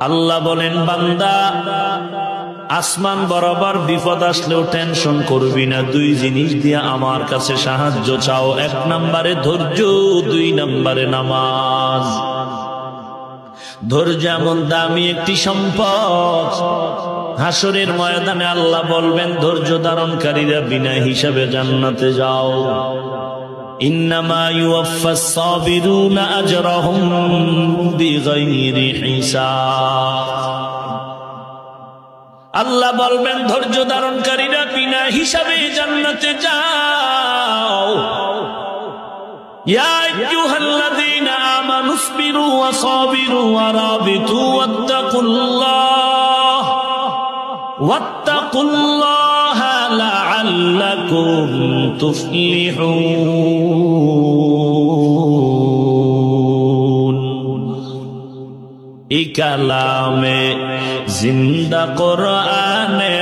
আল্লাহ বলেন, বান্দা আসমান বরাবর বিপদ আসলেও টেনশন করবি না। দুই জিনিস দিয়ে আমার কাছে সাহায্য চাও। এক নম্বরে ধৈর্য, দুই নম্বরে নামাজ। ধৈর্য এমন দামি একটি সম্পদ, হাসরের ময়দানে আল্লাহ বলবেন ধৈর্য ধারণকারীরা বিনা হিসাবে জান্নাতে যাও। ইন্নামা ইউওয়াফাস সাবিরুনা আজরাহুম বিগাইরি হিসাব। আল্লাহ বলবেন ধৈর্য ধারণকারীরা বিনা হিসাবে জান্নাতে যাও। ইয়া আইয়ুহাল্লাযীনা আমানু ইসবিরু ওয়া সাবিরু ওয়া রাবিতু ওয়াত্তাকুল্লাহা লাআল্লাকুম তুফলিহুন। এই কালামে জিন্দা কোরআনে